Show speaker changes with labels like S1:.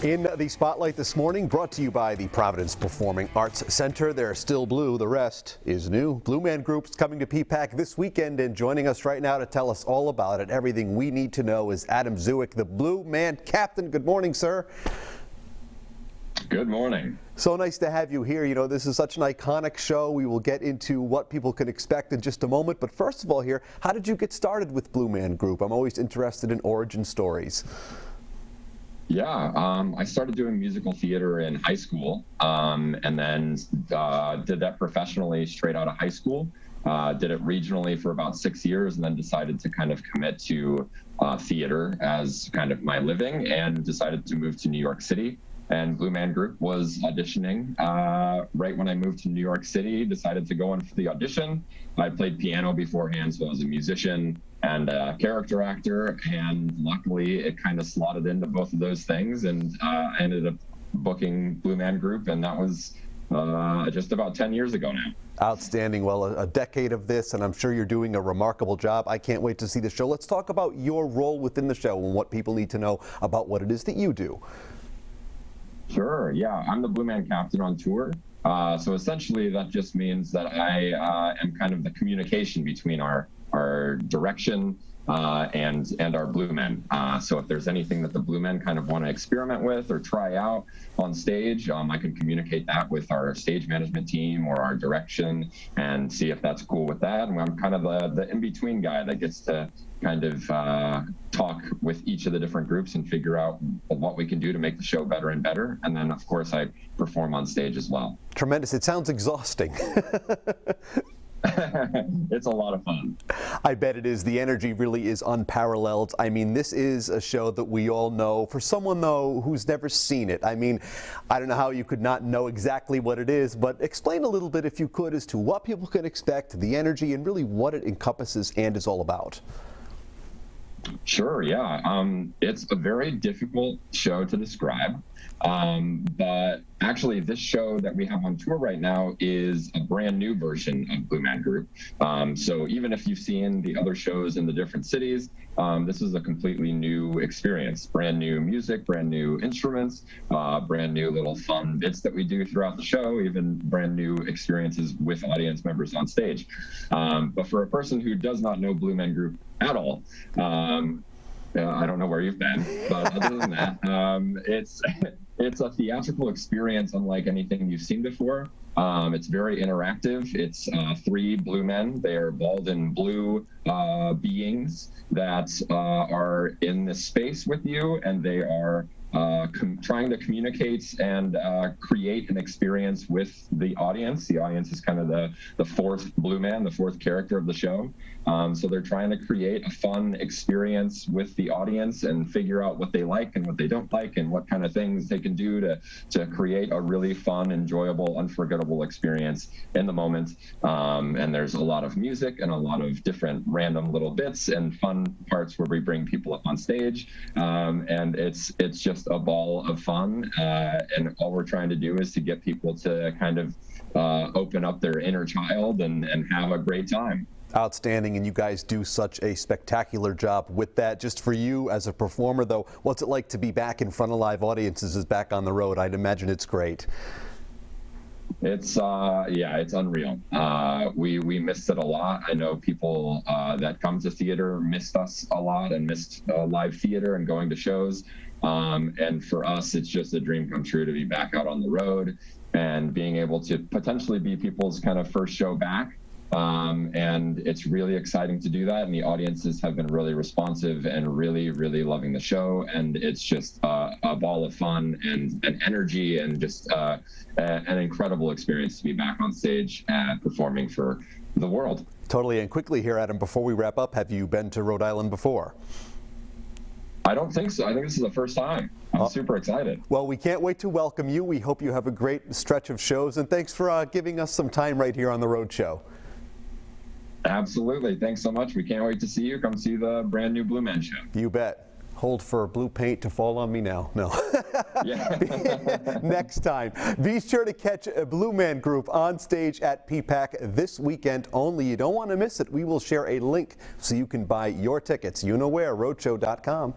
S1: In the spotlight this morning, brought to you by the Providence Performing Arts Center. They're still blue, the rest is new. Blue Man Group's coming to PPAC this weekend, and joining us right now to tell us all about it, everything we need to know, is Adam Zuick, the Blue Man captain. Good morning, sir.
S2: Good morning.
S1: So nice to have you here. You know, this is such an iconic show. We will get into what people can expect in just a moment. But first of all here, how did you get started with Blue Man Group? I'm always interested in origin stories.
S2: Yeah, I started doing musical theater in high school, and then did that professionally straight out of high school. Did it regionally for about 6 years, and then decided to kind of commit to theater as kind of my living, and decided to move to New York City. And Blue Man Group was auditioning right when I moved to New York City. Decided to go in for the audition. I played piano beforehand, so I was a musician and a character actor, and luckily it kind of slotted into both of those things, and I ended up booking Blue Man Group, and that was just about 10 years ago now.
S1: Outstanding. Well, a decade of this, and I'm sure you're doing a remarkable job. I can't wait to see the show. Let's talk about your role within the show and what people need to know about what it is that you do.
S2: Sure, yeah, I'm the Blue Man captain on tour. So essentially that just means that I am kind of the communication between our direction and our Blue Men. So if there's anything that the Blue Men kind of want to experiment with or try out on stage, I can communicate that with our stage management team or our direction and see if that's cool with that. And I'm kind of the in-between guy that gets to kind of talk with each of the different groups and figure out what we can do to make the show better and better. And then, of course, I perform on stage as well.
S1: Tremendous. It sounds exhausting.
S2: It's a lot of fun.
S1: I bet it is. The energy really is unparalleled. I mean, this is a show that we all know. For someone, though, who's never seen it, I mean, I don't know how you could not know exactly what it is, but explain a little bit, if you could, as to what people can expect, the energy, and really what it encompasses and is all about.
S2: Sure, yeah. It's a very difficult show to describe, but actually this show that we have on tour right now is a brand new version of Blue Man Group. So even if you've seen the other shows in the different cities, this is a completely new experience. Brand new music, brand new instruments, brand new little fun bits that we do throughout the show, even brand new experiences with audience members on stage. But for a person who does not know Blue Man Group at all, I don't know where you've been, but other than that, it's a theatrical experience unlike anything you've seen before. It's very interactive. It's 3 blue men. They are bald and blue beings that are in this space with you, and they are trying to communicate and create an experience with the audience. The audience is kind of the fourth blue man, the fourth character of the show. So they're trying to create a fun experience with the audience and figure out what they like and what they don't like and what kind of things they can do to create a really fun, enjoyable, unforgettable experience in the moment. And there's a lot of music and a lot of different random little bits and fun parts where we bring people up on stage. And it's just a ball of fun. And all we're trying to do is to get people to kind of open up their inner child and have a great time.
S1: Outstanding, and you guys do such a spectacular job with that. Just for you as a performer, though, what's it like to be back in front of live audiences, is back on the road? I'd imagine it's great.
S2: It's yeah, it's unreal. We missed it a lot. I know people that come to theater missed us a lot and missed live theater and going to shows. And for us, it's just a dream come true to be back out on the road and being able to potentially be people's kind of first show back. And it's really exciting to do that, and the audiences have been really responsive and really, really loving the show, and it's just a ball of fun and energy and just an incredible experience to be back on stage and performing for the world.
S1: Totally. And quickly here, Adam, before we wrap up, have you been to Rhode Island before?
S2: I don't think so. I think this is the first time. I'm super excited.
S1: Well, we can't wait to welcome you. We hope you have a great stretch of shows, and thanks for giving us some time right here on the Road Show.
S2: Absolutely. Thanks so much. We can't wait to see you. Come see the brand new Blue Man show.
S1: You bet. Hold for blue paint to fall on me now. No.
S2: Yeah.
S1: Next time. Be sure to catch a Blue Man Group on stage at PPAC this weekend only. You don't want to miss it. We will share a link so you can buy your tickets. You know where, roadshow.com.